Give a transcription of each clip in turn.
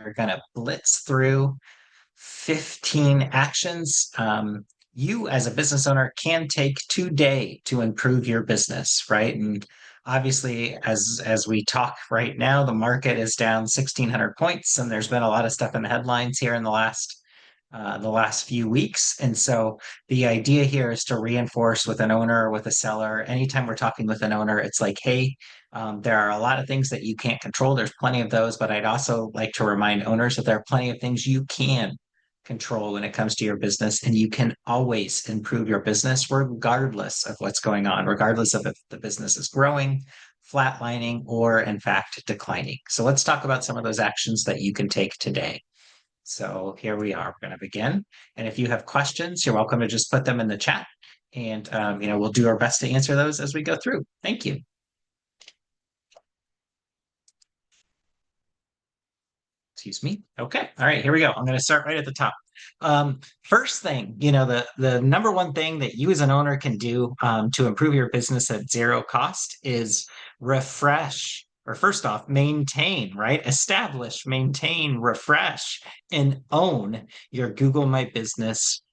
We're going to blitz through 15 actions you as a business owner can take today to improve your business, right? And obviously, as we talk right now, the market is down 1,600 points, and there's been a lot of stuff in the headlines here in the last few weeks. And so the idea here is to reinforce with an owner or with a seller. Anytime we're talking with an owner, it's like, hey, there are a lot of things that you can't control. There's plenty of those, but I'd also like to remind owners that there are plenty of things you can control when it comes to your business, and you can always improve your business regardless of what's going on, regardless of if the business is growing, flatlining, or in fact declining. So let's talk about some of those actions that you can take today. So here we are. We're going to begin. And if you have questions, you're welcome to just put them in the chat. And we'll do our best to answer those as we go through. Thank you. Excuse me. Okay. All right, here we go. I'm going to start right at the top. First thing, the number one thing that you as an owner can do to improve your business at zero cost is refresh, or first off, maintain, right? Establish, maintain, refresh, and own your Google My Business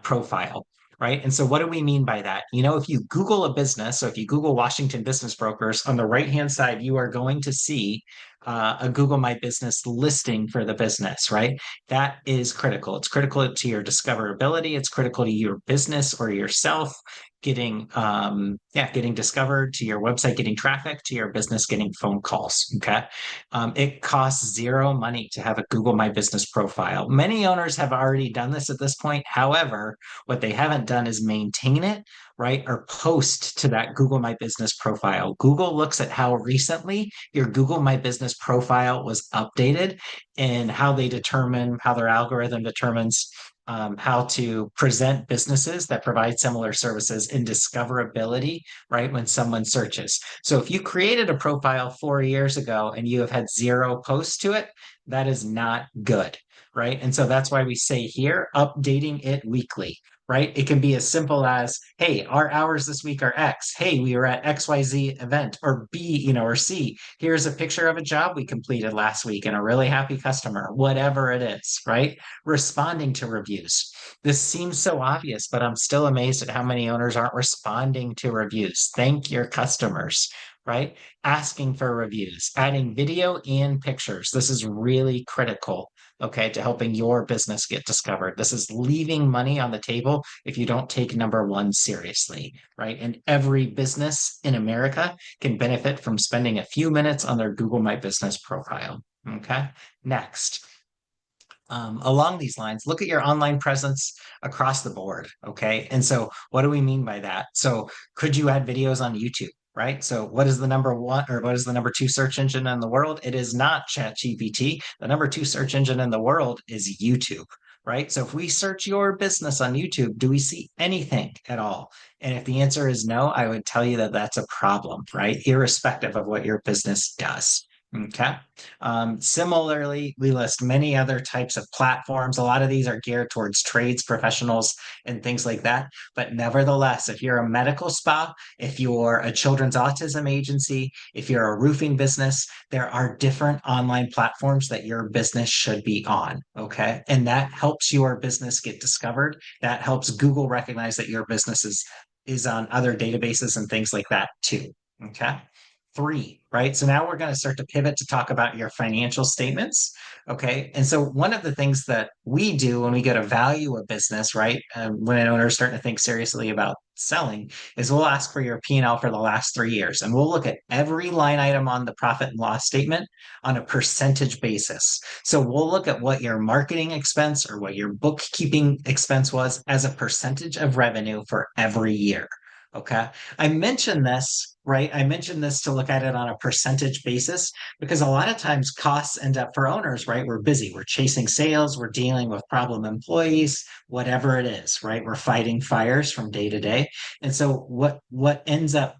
profile. Right. And so what do we mean by that? If you Google a business, so if you Google Washington Business Brokers, on the right-hand side, you are going to see a Google My Business listing for the business, right? That is critical. It's critical to your discoverability. It's critical to your business or yourself getting discovered, to your website getting traffic, to your business getting phone calls. Okay. It costs zero money to have a Google My Business profile. Many owners have already done this at this point. However, what they haven't done is maintain it, right? Or post to that Google My Business profile. Google looks at how recently your Google My Business profile was updated and how their algorithm determines how to present businesses that provide similar services in discoverability, right? When someone searches. So if you created a profile 4 years ago and you have had zero posts to it, that is not good, right? And so that's why we say here, updating it weekly, right? It can be as simple as, hey, our hours this week are X. Hey, we were at XYZ event, or B, or C. Here's a picture of a job we completed last week and a really happy customer, whatever it is, right? Responding to reviews. This seems so obvious, but I'm still amazed at how many owners aren't responding to reviews. Thank your customers, right? Asking for reviews, adding video and pictures. This is really critical, okay, to helping your business get discovered. This is leaving money on the table if you don't take number one seriously, right? And every business in America can benefit from spending a few minutes on their Google My Business profile. Okay. Next. Along these lines, look at your online presence across the board. Okay. And so, what do we mean by that? So, could you add videos on YouTube? Right. So, what is the number one, or what is the number two search engine in the world? It is not ChatGPT. The number two search engine in the world is YouTube. Right. So, if we search your business on YouTube, do we see anything at all? And if the answer is no, I would tell you that that's a problem, right? Irrespective of what your business does. Okay. Similarly, we list many other types of platforms. A lot of these are geared towards trades professionals and things like that. But nevertheless, if you're a medical spa, if you're a children's autism agency, if you're a roofing business, there are different online platforms that your business should be on. Okay. And that helps your business get discovered. That helps Google recognize that your business is on other databases and things like that too. Okay. Three, right? So now we're going to start to pivot to talk about your financial statements. Okay. And so one of the things that we do when we go to value a business, right? When an owner is starting to think seriously about selling, is we'll ask for your P&L for the last 3 years. And we'll look at every line item on the profit and loss statement on a percentage basis. So we'll look at what your marketing expense or what your bookkeeping expense was as a percentage of revenue for every year. Okay. I mentioned this, right? I mentioned this to look at it on a percentage basis because a lot of times costs end up for owners, right? We're busy, we're chasing sales, we're dealing with problem employees, whatever it is, right? We're fighting fires from day to day. And so what ends up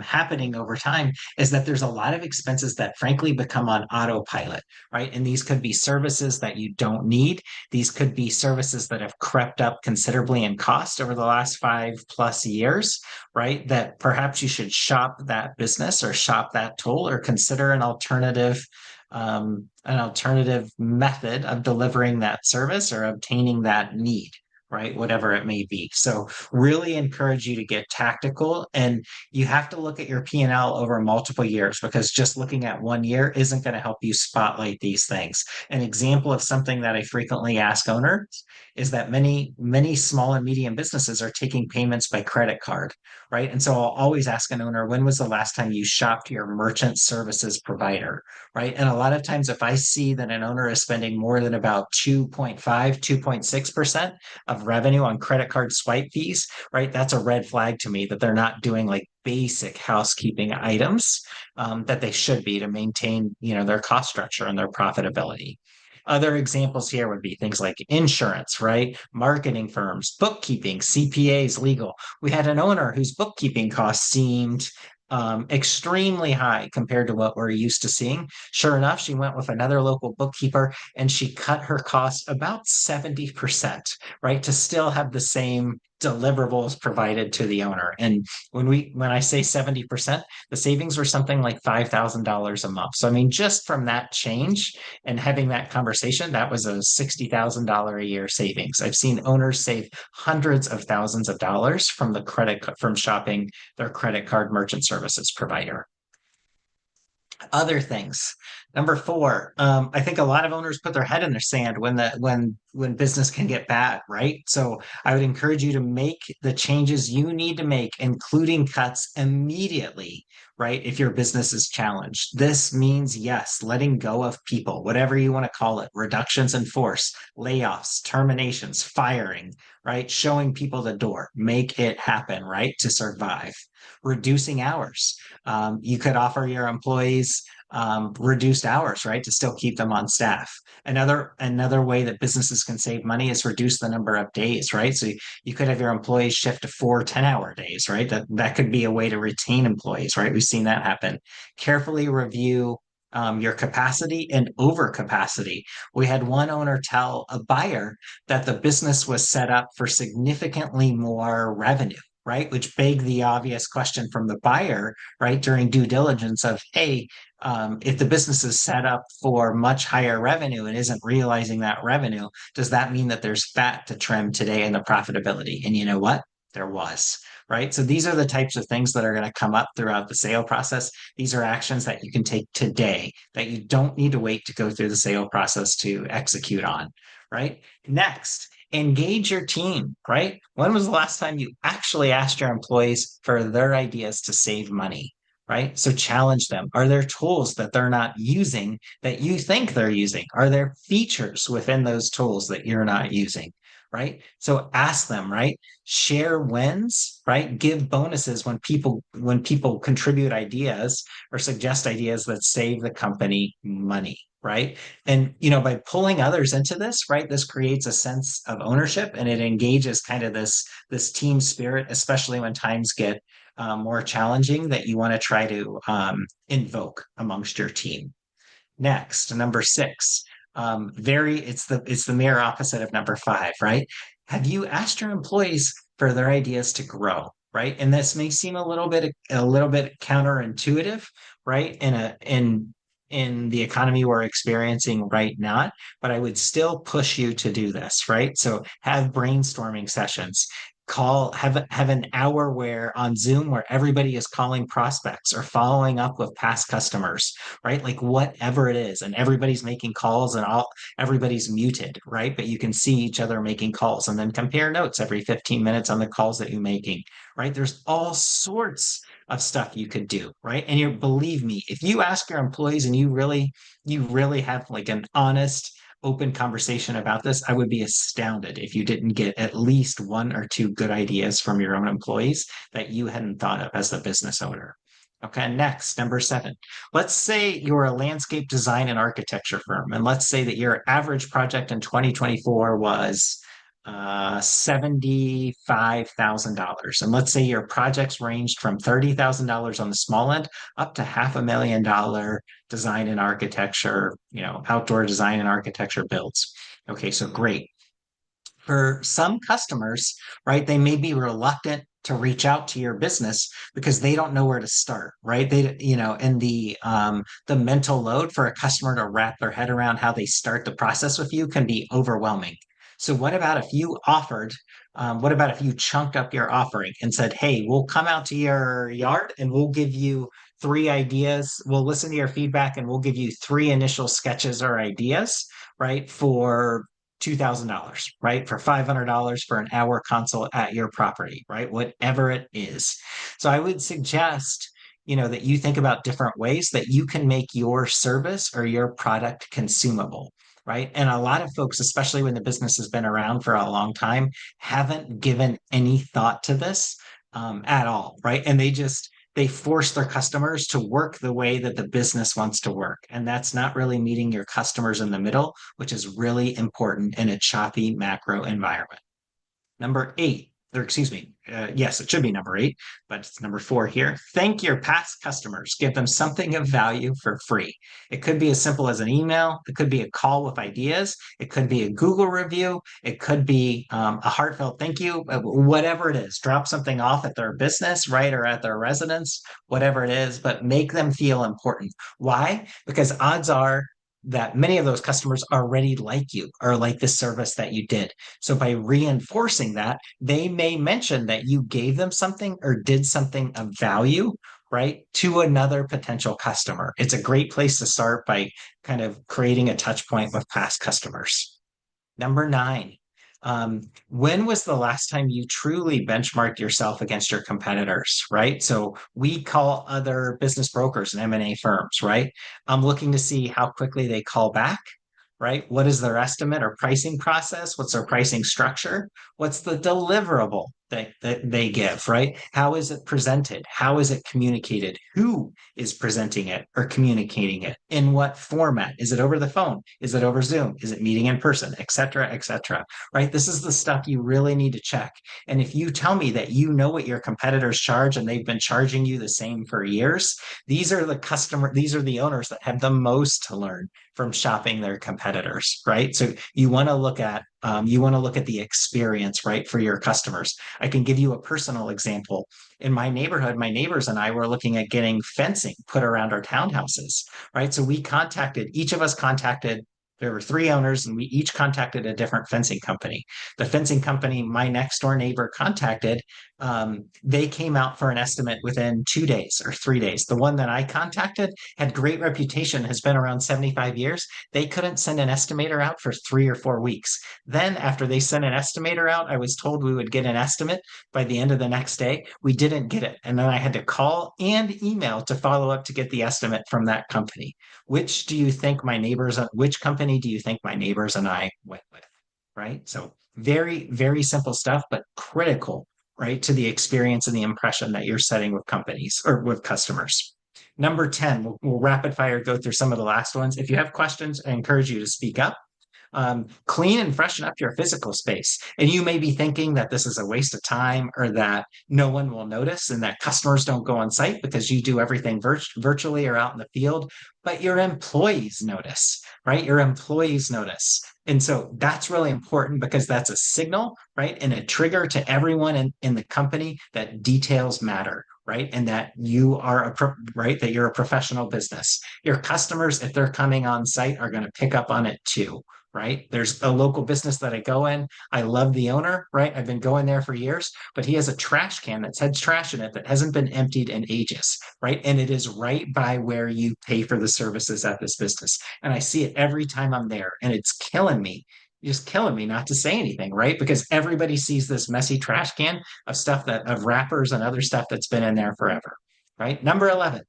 happening over time is that there's a lot of expenses that frankly become on autopilot, right? And these could be services that you don't need. These could be services that have crept up considerably in cost over the last 5+ years, right? That perhaps you should shop that business or shop that tool or consider an alternative an alternative method of delivering that service or obtaining that need, right? Whatever it may be. So really encourage you to get tactical, and you have to look at your P&L over multiple years, because just looking at one year isn't going to help you spotlight these things. An example of something that I frequently ask owners is that many small and medium businesses are taking payments by credit card, right? And so I'll always ask an owner, when was the last time you shopped your merchant services provider, right? And a lot of times, if I see that an owner is spending more than about 2.5, 2.6% of revenue on credit card swipe fees, right? That's a red flag to me that they're not doing like basic housekeeping items that they should be to maintain, their cost structure and their profitability. Other examples here would be things like insurance, right? Marketing firms, bookkeeping, CPAs, legal. We had an owner whose bookkeeping costs seemed extremely high compared to what we're used to seeing. Sure enough, she went with another local bookkeeper and she cut her costs about 70%, right? To still have the same deliverables provided to the owner. And when I say 70%, the savings were something like $5,000 a month. So I mean, just from that change and having that conversation, that was a $60,000 a year savings. I've seen owners save hundreds of thousands of dollars from from shopping their credit card merchant services provider. Other things. Number four, I think a lot of owners put their head in the sand when business can get bad, right? So I would encourage you to make the changes you need to make, including cuts immediately, right? If your business is challenged. This means, yes, letting go of people, whatever you want to call it, reductions in force, layoffs, terminations, firing, right? Showing people the door, make it happen, right? To survive. Reducing hours. You could offer your employees reduced hours, right, to still keep them on staff. Another way that businesses can save money is reduce the number of days, right? So you could have your employees shift to 4 10-hour days, right? That could be a way to retain employees, right? We've seen that happen. Carefully review your capacity and overcapacity. We had one owner tell a buyer that the business was set up for significantly more revenue, right? Which begged the obvious question from the buyer, right, during due diligence of, hey, if the business is set up for much higher revenue and isn't realizing that revenue, does that mean that there's fat to trim today in the profitability? And you know what? There was, right? So these are the types of things that are going to come up throughout the sale process. These are actions that you can take today that you don't need to wait to go through the sale process to execute on, right? Next, engage your team, right? When was the last time you actually asked your employees for their ideas to save money? Right? So challenge them. Are there tools that they're not using that you think they're using? Are there features within those tools that you're not using? Right? So ask them, right? Share wins, right? Give bonuses when people contribute ideas or suggest ideas that save the company money, right? And by pulling others into this, right, this creates a sense of ownership and it engages kind of this team spirit, especially when times get more challenging, that you want to try to invoke amongst your team. Next, number six, it's the mirror opposite of number five, right? Have you asked your employees for their ideas to grow, right? And this may seem a little bit counterintuitive, right? In the economy we're experiencing right now, but I would still push you to do this, right? So have brainstorming sessions, have an hour where on Zoom where everybody is calling prospects or following up with past customers, right? Like whatever it is, and everybody's making calls and everybody's muted, right? But you can see each other making calls, and then compare notes every 15 minutes on the calls that you're making, right? There's all sorts of stuff you could do, right? And believe me, if you ask your employees and you really have like an honest, open conversation about this, I would be astounded if you didn't get at least one or two good ideas from your own employees that you hadn't thought of as a business owner. Okay, next, number seven. Let's say you're a landscape design and architecture firm, and let's say that your average project in 2024 was $75,000. And let's say your projects ranged from $30,000 on the small end up to $500,000 design and architecture, outdoor design and architecture builds. Okay, so great. For some customers, right, they may be reluctant to reach out to your business because they don't know where to start, right? And the mental load for a customer to wrap their head around how they start the process with you can be overwhelming. So what about if you chunked up your offering and said, hey, we'll come out to your yard and we'll give you three ideas. We'll listen to your feedback and we'll give you three initial sketches or ideas, right? For $2,000, right? For $500 for an hour consult at your property, right? Whatever it is. So I would suggest, that you think about different ways that you can make your service or your product consumable, right? And a lot of folks, especially when the business has been around for a long time, haven't given any thought to this at all, right? And they force their customers to work the way that the business wants to work. And that's not really meeting your customers in the middle, which is really important in a choppy macro environment. Number eight, or excuse me, yes, it should be number eight, but it's number four here. Thank your past customers. Give them something of value for free. It could be as simple as an email. It could be a call with ideas. It could be a Google review. It could be a heartfelt thank you, whatever it is. Drop something off at their business, right, or at their residence, whatever it is, but make them feel important. Why? Because odds are that many of those customers already like you or like the service that you did. So by reinforcing that, they may mention that you gave them something or did something of value, right, to another potential customer. It's a great place to start by kind of creating a touch point with past customers. Number nine, when was the last time you truly benchmarked yourself against your competitors, right? So we call other business brokers and M&A firms, right? I'm looking to see how quickly they call back, right? What is their estimate or pricing process? What's their pricing structure? What's the deliverable that they give, right? How is it presented? How is it communicated? Who is presenting it or communicating it? In what format? Is it over the phone? Is it over Zoom? Is it meeting in person, et cetera, right? This is the stuff you really need to check. And if you tell me that you know what your competitors charge and they've been charging you the same for years, these are the owners that have the most to learn from shopping their competitors, right? So you want to look at the experience, right, for your customers. I can give you a personal example. In my neighborhood, my neighbors and I were looking at getting fencing put around our townhouses, right? So each of us contacted, there were three owners and we each contacted a different fencing company. The fencing company my next door neighbor contacted, they came out for an estimate within 2 days or 3 days. The one that I contacted had great reputation, has been around 75 years. They couldn't send an estimator out for 3 or 4 weeks. Then after they sent an estimator out, I was told we would get an estimate by the end of the next day. We didn't get it. And then I had to call and email to follow up to get the estimate from that company. Which company do you think my neighbors and I went with? Right. So very, very simple stuff, but critical, right, to the experience and the impression that you're setting with companies or with customers. Number 10, we'll rapid fire go through some of the last ones. If you have questions, I encourage you to speak up. Clean and freshen up your physical space. And you may be thinking that this is a waste of time or that no one will notice and that customers don't go on site because you do everything virtually or out in the field, but your employees notice, right? Your employees notice. And so that's really important because that's a signal, right? And a trigger to everyone in the company that details matter, right? And that that you're a professional business. Your customers, if they're coming on site, are going to pick up on it too, right? There's a local business that I go in. I love the owner, right? I've been going there for years, but he has a trash can that says trash in it that hasn't been emptied in ages, right? And it is right by where you pay for the services at this business. And I see it every time I'm there, and it's killing me. Just killing me not to say anything, right? Because everybody sees this messy trash can of wrappers and other stuff that's been in there forever, right? Number 11,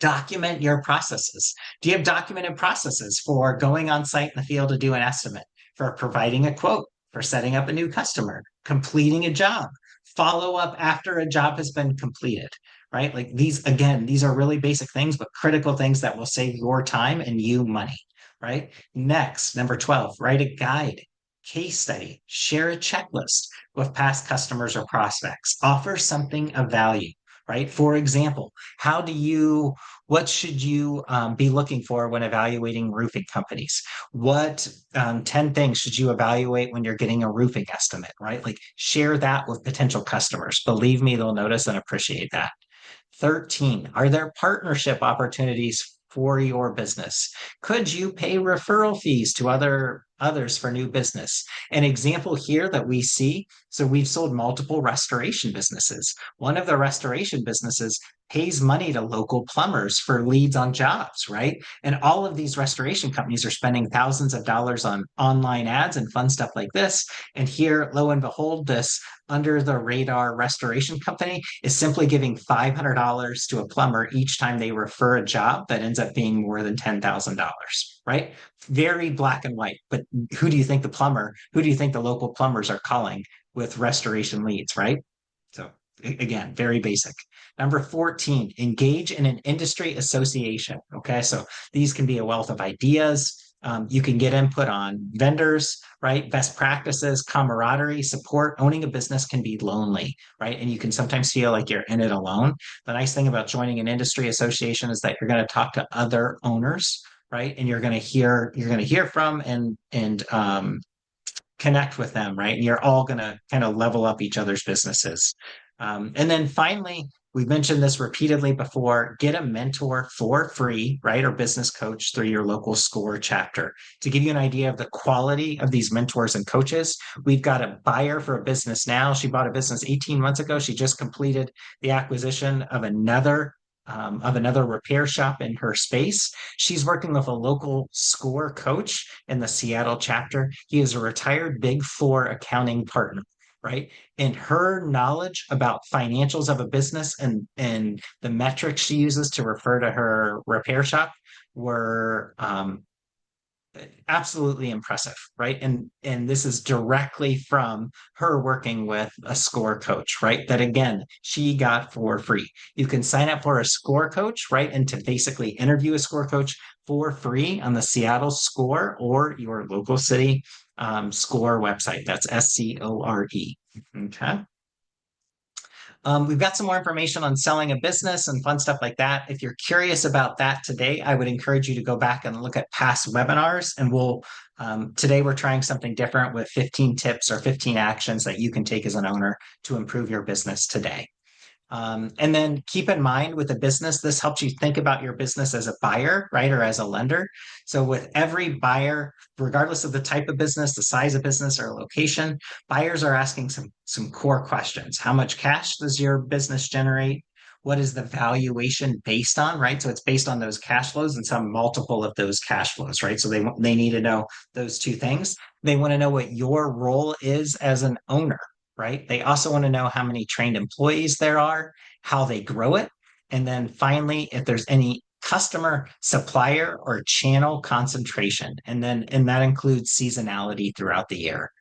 document your processes. Do you have documented processes for going on site in the field to do an estimate, for providing a quote, for setting up a new customer, completing a job, follow up after a job has been completed, right? Like these are really basic things, but critical things that will save your time and you money, right? Next, number 12, write a guide, case study, share a checklist with past customers or prospects, offer something of value, right? For example, what should you be looking for when evaluating roofing companies? What 10 things should you evaluate when you're getting a roofing estimate, right? Like share that with potential customers. Believe me, they'll notice and appreciate that. 13, are there partnership opportunities for your business? Could you pay referral fees to others for new business? An example here that we see, so we've sold multiple restoration businesses. One of the restoration businesses pays money to local plumbers for leads on jobs, right? And all of these restoration companies are spending thousands of dollars on online ads and fun stuff like this. And here, lo and behold, this under the radar restoration company is simply giving $500 to a plumber each time they refer a job that ends up being more than $10,000, right? Very black and white. But who do you think the local plumbers are calling with restoration leads, right? So again, very basic. Number 14, engage in an industry association. Okay, so these can be a wealth of ideas. You can get input on vendors, right? Best practices, camaraderie, support. Owning a business can be lonely, right? And you can sometimes feel like you're in it alone. The nice thing about joining an industry association is that you're going to talk to other owners, right? And you're going to hear from and connect with them, right? And you're all going to kind of level up each other's businesses. And then finally, we've mentioned this repeatedly before, get a mentor for free, right? Or business coach through your local SCORE chapter. To give you an idea of the quality of these mentors and coaches, we've got a buyer for a business now. She bought a business 18 months ago. She just completed the acquisition of another repair shop in her space. She's working with a local SCORE coach in the Seattle chapter. He is a retired Big Four accounting partner, right? And her knowledge about financials of a business and the metrics she uses to refer to her repair shop were absolutely impressive, right? And this is directly from her working with a SCORE coach, right? That again, she got for free. You can sign up for a SCORE coach, right? And to basically interview a SCORE coach for free on the Seattle SCORE or your local city SCORE website. That's SCORE. Okay. We've got some more information on selling a business and fun stuff like that. If you're curious about that today, I would encourage you to go back and look at past webinars. And today we're trying something different with 15 tips or 15 actions that you can take as an owner to improve your business today. And then keep in mind with a business, this helps you think about your business as a buyer, right? Or as a lender. So with every buyer, regardless of the type of business, the size of business or location, buyers are asking some core questions. How much cash does your business generate? What is the valuation based on, right? So it's based on those cash flows and some multiple of those cash flows, right? So they need to know those two things. They want to know what your role is as an owner, right? They also want to know how many trained employees there are, how they grow it, and then finally, if there's any customer, supplier, or channel concentration. And that includes seasonality throughout the year.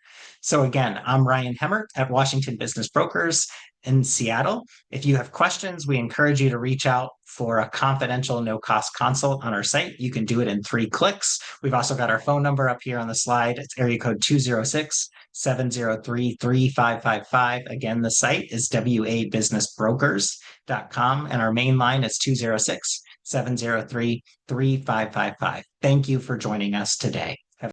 So again, I'm Ryan Hemmert at Washington Business Brokers in Seattle. If you have questions, we encourage you to reach out for a confidential no-cost consult on our site. You can do it in 3 clicks. We've also got our phone number up here on the slide. It's area code 206-703-3555. Again, the site is wabusinessbrokers.com, and our main line is 206-703-3555. Thank you for joining us today.